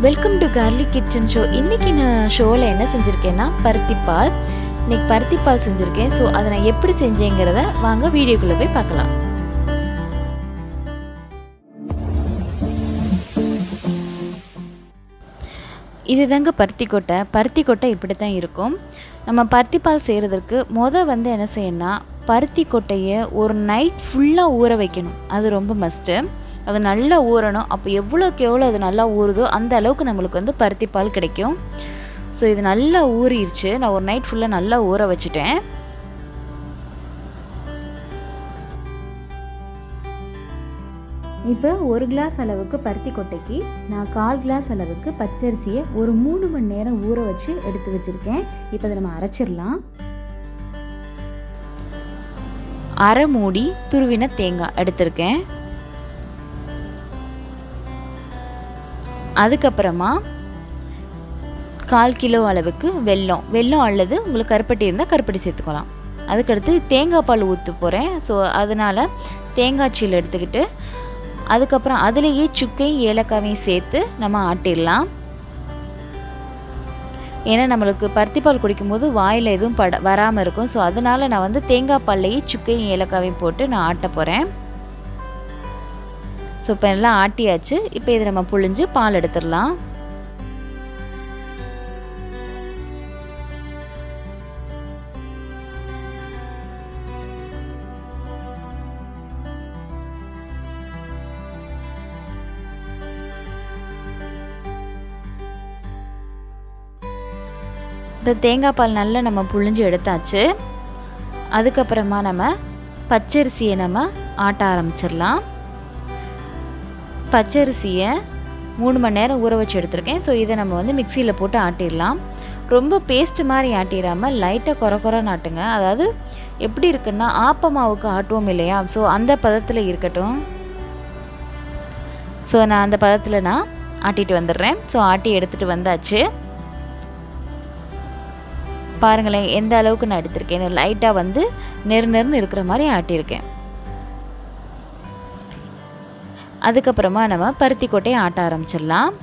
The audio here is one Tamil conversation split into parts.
Welcome to garlic kitchen show. இன்றைக்கி நான் ஷோவில் என்ன செஞ்சுருக்கேன்னா பருத்திப்பால். இன்றைக்கி பருத்திப்பால் செஞ்சுருக்கேன். ஸோ அதை நான் எப்படி செஞ்சேங்கிறத வாங்க வீடியோக்குள்ளே போய் பார்க்கலாம். இது தாங்க பருத்தி கொட்டை இப்படி தான் இருக்கும். நம்ம பருத்திப்பால் செய்கிறதுக்கு என்ன செய்யணும்னா பருத்தி கொட்டையை ஒரு நைட் ஃபுல்லாக ஊற வைக்கணும். அது ரொம்ப மஸ்ட்டு. அது நல்லா ஊறணும். அப்போ எவ்வளோக்கு எவ்வளோ அது நல்லா ஊறுதோ அந்த அளவுக்கு நம்மளுக்கு பருத்திப்பால் கிடைக்கும். ஸோ இது நல்லா ஊறிடுச்சு. நான் ஒரு நைட் ஃபுல்லாக நல்லா ஊற வச்சுட்டேன். இப்போ 1 கிளாஸ் அளவுக்கு பருத்தி கொட்டைக்கு நான் 1/4 கிளாஸ் அளவுக்கு பச்சரிசியை ஒரு 3 மணி நேரம் ஊற வச்சு எடுத்து வச்சுருக்கேன். இப்போ அதை நம்ம அரைச்சிடலாம். அரை மூடி துருவின தேங்காய் எடுத்திருக்கேன். அதுக்கப்புறமா 1/4 கிலோ அளவுக்கு வெல்லம் அல்லது உங்களுக்கு கருப்பட்டி இருந்தால் கருப்பட்டி சேர்த்துக்கலாம். அதுக்கடுத்து தேங்காய் பால் ஊற்ற போகிறேன். ஸோ அதனால் தேங்காய் சீல் எடுத்துக்கிட்டு அதுக்கப்புறம் அதுலேயே சுக்கையும் ஏலக்காவையும் சேர்த்து நம்ம ஆட்டிடலாம். ஏன்னா நம்மளுக்கு பருத்திப்பால் குடிக்கும்போது வாயில் எதுவும் வராமல் இருக்கும். ஸோ அதனால் நான் தேங்காய் பால்லையே சுக்கையும் ஏலக்காவையும் போட்டு நான் ஆட்ட போகிறேன். ஸோ இப்போ எல்லாம் ஆட்டியாச்சு. இப்போ இதை நம்ம புழிஞ்சு பால் எடுத்துடலாம். இந்த தேங்காய் பால் நல்லா நம்ம புழிஞ்சு எடுத்தாச்சு. அதுக்கப்புறமா நம்ம பச்சரிசியை நம்ம ஆட்ட ஆரம்பிச்சிடலாம். பச்சரிசியை 3 மணி நேரம் ஊற வச்சு எடுத்திருக்கேன். ஸோ இதை நம்ம மிக்சியில் போட்டு ஆட்டிடலாம். ரொம்ப பேஸ்ட் மாதிரி ஆட்டிடாமல் லைட்டாக குறைன்னு ஆட்டுங்க. அதாவது எப்படி இருக்குன்னா ஆப்பமாவுக்கு ஆட்டுவோம் இல்லையா, ஸோ அந்த பதத்தில் இருக்கட்டும். ஸோ நான் அந்த பதத்தில் நான் ஆட்டிட்டு வந்துடுறேன். ஸோ ஆட்டி எடுத்துகிட்டு வந்தாச்சு. பாருங்களேன் எந்த அளவுக்கு நான் எடுத்திருக்கேன். லைட்டாக நெருன்னு இருக்கிற மாதிரி ஆட்டியிருக்கேன். அதுக்கப்புறமா நம்ம பருத்தி கொட்டையை ஆட்ட ஆரம்பிச்சிடலாம்.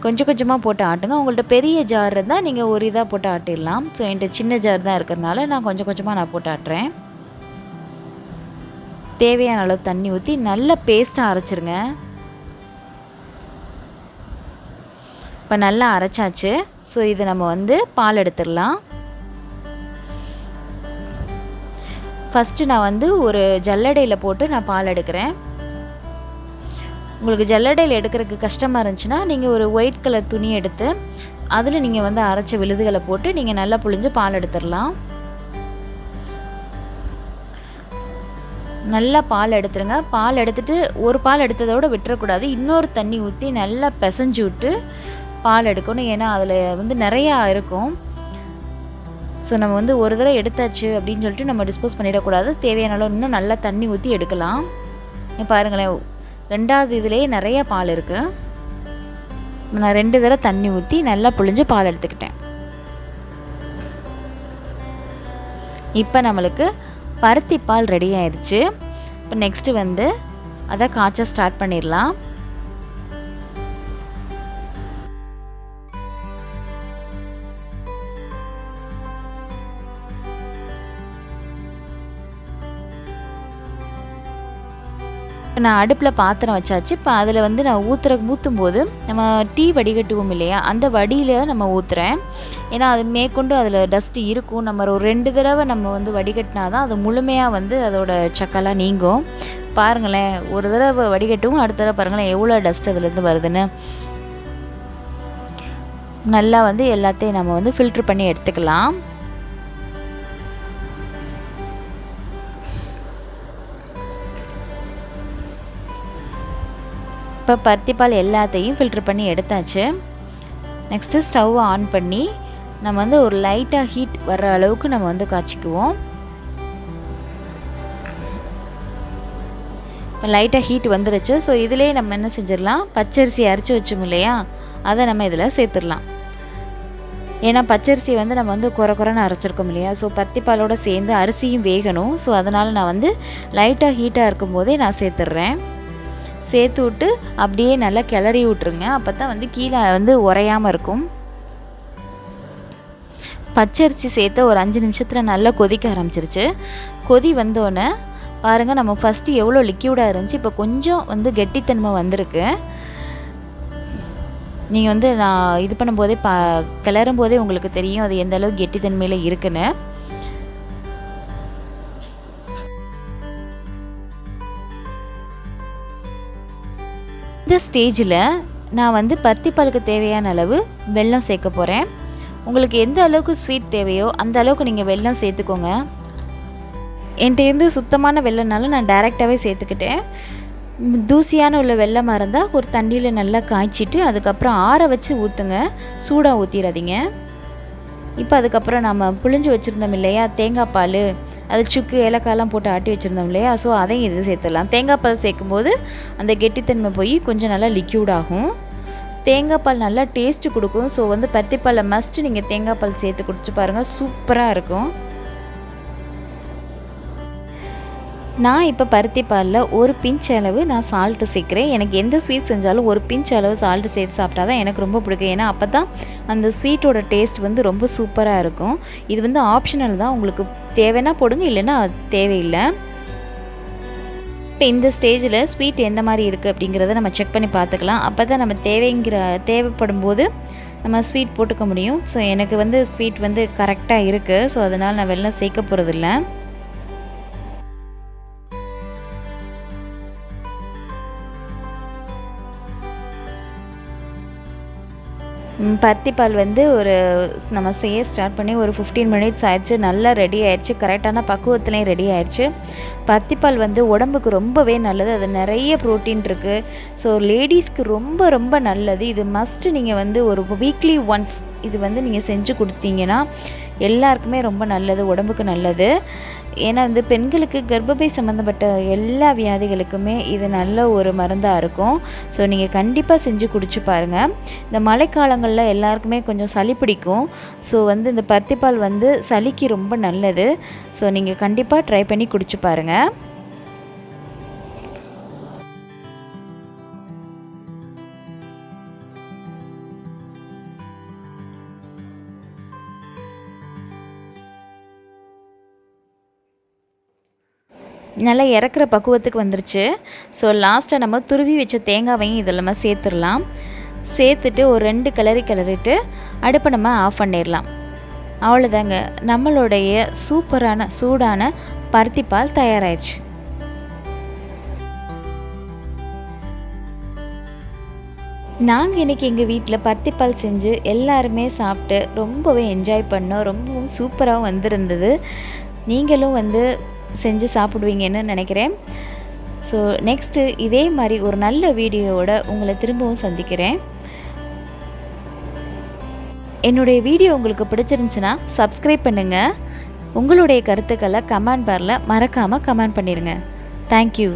கொஞ்சம் கொஞ்சமாக போட்டு ஆட்டுங்க. உங்கள்கிட்ட பெரிய ஜார் இருந்தால் நீங்கள் ஒரு இதாக போட்டு ஆட்டிடலாம். ஸோ என்கிட்ட சின்ன ஜார் தான் இருக்கிறதுனால நான் கொஞ்சம் கொஞ்சமாக நான் போட்டு ஆட்டுறேன். தேவையான அளவு தண்ணி ஊற்றி நல்ல பேஸ்ட்டாக அரைச்சிருங்க. இப்போ நல்லா அரைச்சாச்சு. ஸோ இது நம்ம பால் எடுத்துடலாம். ஃபஸ்ட்டு நான் ஒரு ஜல்லடையில் போட்டு நான் பால் எடுக்கிறேன். உங்களுக்கு ஜல்லடையில் எடுக்கிறதுக்கு கஷ்டமாக இருந்துச்சுன்னா நீங்கள் ஒரு ஒயிட் கலர் துணி எடுத்து அதில் நீங்கள் அரைச்ச விழுதுகளை போட்டு நீங்கள் நல்லா புழிஞ்சு பால் எடுத்துடலாம். நல்லா பால் எடுத்துருங்க. பால் எடுத்துகிட்டு ஒரு பால் எடுத்ததோடு விட்டுறக்கூடாது. இன்னொரு தண்ணி ஊற்றி நல்லா பிசைஞ்சு விட்டு பால் எடுக்கணும். ஏன்னா அதில் நிறையா இருக்கும். ஸோ நம்ம ஒரு தடவை எடுத்தாச்சு அப்படின்னு சொல்லிட்டு நம்ம டிஸ்போஸ் பண்ணிடக்கூடாது. தேவையான அளவு இன்னும் நல்லா தண்ணி ஊற்றி எடுக்கலாம். பாருங்களேன், 2வது இதுலேயே நிறைய பால் இருக்குது. நான் 2 தடவை தண்ணி ஊற்றி நல்லா புழிஞ்சு பால் எடுத்துக்கிட்டேன். இப்போ நம்மளுக்கு பருத்தி பால் ரெடி ஆயிடுச்சு. இப்போ நெக்ஸ்ட்டு அதை காய்ச்ச ஸ்டார்ட் பண்ணிடலாம். இப்போ நான் அடுப்பில் பாத்திரம் வச்சாச்சு. இப்போ அதில் நான் ஊற்றும் போது நம்ம டீ வடிகட்டுவோம் இல்லையா, அந்த வடியில் நம்ம ஊற்றுறேன். ஏன்னா அது மேற்கொண்டு அதில் டஸ்ட்டு இருக்கும். நம்ம ஒரு 2 தடவை நம்ம வடிகட்டினா தான் அது முழுமையாக அதோட சக்கெல்லாம் நீங்கும். பாருங்களேன், ஒரு தடவை வடிகட்டுவோம், அடுத்த தடவை பாருங்களேன் எவ்வளோ டஸ்ட் அதுலேருந்து வருதுன்னு. நல்லா எல்லாத்தையும் நம்ம ஃபில்ட்ரு பண்ணி எடுத்துக்கலாம். இப்போ பருத்திப்பால் எல்லாத்தையும் ஃபில்ட்ரு பண்ணி எடுத்தாச்சு. நெக்ஸ்ட்டு ஸ்டவ்வை ஆன் பண்ணி நம்ம ஒரு லைட்டாக ஹீட் வர்ற அளவுக்கு நம்ம காய்ச்சிக்குவோம். இப்போ லைட்டாக ஹீட் வந்துருச்சு. ஸோ இதிலே நம்ம என்ன செஞ்சிடலாம், பச்சரிசி அரைச்சி வச்சோம் இல்லையா, அதை நம்ம இதில் சேர்த்துடலாம். ஏன்னா பச்சரிசி நம்ம குறைன்னு அரைச்சிருக்கோம் இல்லையா, ஸோ பருத்திப்பாலோடு சேர்ந்து அரிசியும் வேகணும். ஸோ அதனால் நான் லைட்டாக ஹீட்டாக இருக்கும் போதே நான் சேர்த்துட்றேன். சேர்த்து விட்டு அப்படியே நல்லா கிளறி விட்ருங்க. அப்போ தான் வந்து கீழே வந்து உறையாமல் இருக்கும். பச்சரிசி சேர்த்து ஒரு 5 நிமிஷத்தில் நல்லா கொதிக்க ஆரம்பிச்சிருச்சு. கொதி வந்தோடனே பாருங்கள், நம்ம ஃபஸ்ட்டு எவ்வளோ லிக்யூடாக இருந்துச்சு, இப்போ கொஞ்சம் வந்து கெட்டித்தன்மை வந்திருக்கு. நீங்கள் வந்து நான் இது பண்ணும்போதே கிளறும் போதே உங்களுக்கு தெரியும் அது எந்த அளவுக்கு கெட்டித்தன்மையில் இருக்குன்னு. இந்த ஸ்டேஜில் நான் வந்து பருத்திப்பாலுக்கு தேவையான அளவு வெல்லம் சேர்க்க போகிறேன். உங்களுக்கு எந்த அளவுக்கு ஸ்வீட் தேவையோ அந்த அளவுக்கு நீங்கள் வெல்லம் சேர்த்துக்கோங்க. என்கிட்ட சுத்தமான வெல்லம்னால நான் டைரெக்டாகவே சேர்த்துக்கிட்டேன். தூசியான உள்ள வெல்லமாக இருந்தால் ஒரு தண்ணியில் நல்லா காய்ச்சிட்டு அதுக்கப்புறம் ஆற வச்சு ஊற்றுங்க, சூடாக ஊற்றிடாதீங்க. இப்போ அதுக்கப்புறம் நம்ம புழிஞ்சு வச்சுருந்தோம் இல்லையா தேங்காய் பால், அது சுக்கு ஏலக்காயெல்லாம் போட்டு ஆட்டி வச்சுருந்தோம் இல்லையா, ஸோ அதையும் இது சேர்த்துடலாம். தேங்காய் பால் சேர்க்கும்போது அந்த கெட்டித்தன்மை போய் கொஞ்சம் நல்லா லிக்யூட் ஆகும். தேங்காய் பால் நல்லா டேஸ்ட்டு கொடுக்கும். ஸோ வந்து பருத்திப்பாலில் மஸ்ட்டு நீங்கள் தேங்காய் பால் சேர்த்து குடிச்சு பாருங்கள், சூப்பராக இருக்கும். நான் இப்போ பருத்திப்பாலில் ஒரு பிஞ்ச் அளவு நான் சால்ட்டு சேர்க்குறேன். எனக்கு எந்த ஸ்வீட் செஞ்சாலும் ஒரு பிஞ்ச் அளவு சால்ட்டு சேர்த்து சாப்பிட்டா தான் எனக்கு ரொம்ப பிடிக்கும். ஏன்னா அப்போ தான் அந்த ஸ்வீட்டோட டேஸ்ட் வந்து ரொம்ப சூப்பராக இருக்கும். இது வந்து ஆப்ஷனல் தான், உங்களுக்கு தேவைன்னா போடுங்க, இல்லைன்னா தேவையில்லை. இப்போ இந்த ஸ்டேஜில் ஸ்வீட் எந்த மாதிரி இருக்குது அப்படிங்கிறத நம்ம செக் பண்ணி பார்த்துக்கலாம். அப்போ தான் நம்ம தேவைப்படும் போது நம்ம ஸ்வீட் போட்டுக்க முடியும். ஸோ எனக்கு வந்து ஸ்வீட் வந்து கரெக்டாக இருக்குது. ஸோ அதனால் நான் வெல்லம் சேர்க்க போகிறதில்ல. பருத்திப்பால் வந்து நம்ம செய்ய ஸ்டார்ட் பண்ணி ஒரு 15 மினிட்ஸ் ஆயிடுச்சு. நல்லா ரெடி ஆயிடுச்சு, கரெக்டான பக்குவத்துலேயும் ரெடி ஆயிடுச்சு. பருத்திப்பால் வந்து உடம்புக்கு ரொம்பவே நல்லது, அது நிறைய ப்ரோட்டீன் இருக்குது. ஸோ லேடிஸ்க்கு ரொம்ப ரொம்ப நல்லது. இது மஸ்ட்டு நீங்கள் வந்து ஒரு வீக்லி ஒன்ஸ் இது வந்து நீங்கள் செஞ்சு கொடுத்தீங்கன்னா எல்லாருக்குமே ரொம்ப நல்லது, உடம்புக்கு நல்லது. ஏன்னா வந்து பெண்களுக்கு கர்ப்பப்பை சம்மந்தப்பட்ட எல்லா வியாதிகளுக்குமே இது நல்ல ஒரு மருந்தாக இருக்கும். ஸோ நீங்கள் கண்டிப்பாக செஞ்சு குடிச்சு பாருங்கள். இந்த மழைக்காலங்களில் எல்லாருக்குமே கொஞ்சம் சளி பிடிக்கும். ஸோ வந்து இந்த பருத்திப்பால் வந்து சளிக்கு ரொம்ப நல்லது. ஸோ நீங்கள் கண்டிப்பாக ட்ரை பண்ணி குடிச்சு பாருங்கள். நல்லா இறக்குற பக்குவத்துக்கு வந்துருச்சு. ஸோ லாஸ்ட்டாக நம்ம துருவி வச்ச தேங்காவையும் இதெல்லாமே சேர்த்துடலாம். சேர்த்துட்டு ஒரு 2 கிளறிட்டு அடுப்பை நம்ம ஆஃப் பண்ணிடலாம். அவ்வளோதாங்க, நம்மளுடைய சூப்பரான சூடான பருத்திப்பால் தயாராகிடுச்சு. நாங்கள் இன்றைக்கி எங்கள் வீட்டில் பருத்திப்பால் செஞ்சு எல்லாருமே சாப்பிட்டு ரொம்பவே என்ஜாய் பண்ணோம். ரொம்பவும் சூப்பராகவும் வந்திருந்தது. நீங்களும் வந்து செஞ்சு சாப்பிடுவீங்கன்னு நினைக்கிறேன். ஸோ நெக்ஸ்ட்டு இதே மாதிரி ஒரு நல்ல வீடியோவோட உங்களை திரும்பவும் சந்திக்கிறேன். என்னுடைய வீடியோ உங்களுக்கு பிடிச்சிருந்துச்சுன்னா சப்ஸ்கிரைப் பண்ணுங்கள். உங்களுடைய கருத்துக்களை கமெண்ட் பாரில் மறக்காமல் கமெண்ட் பண்ணிடுங்க. தேங்க்யூ.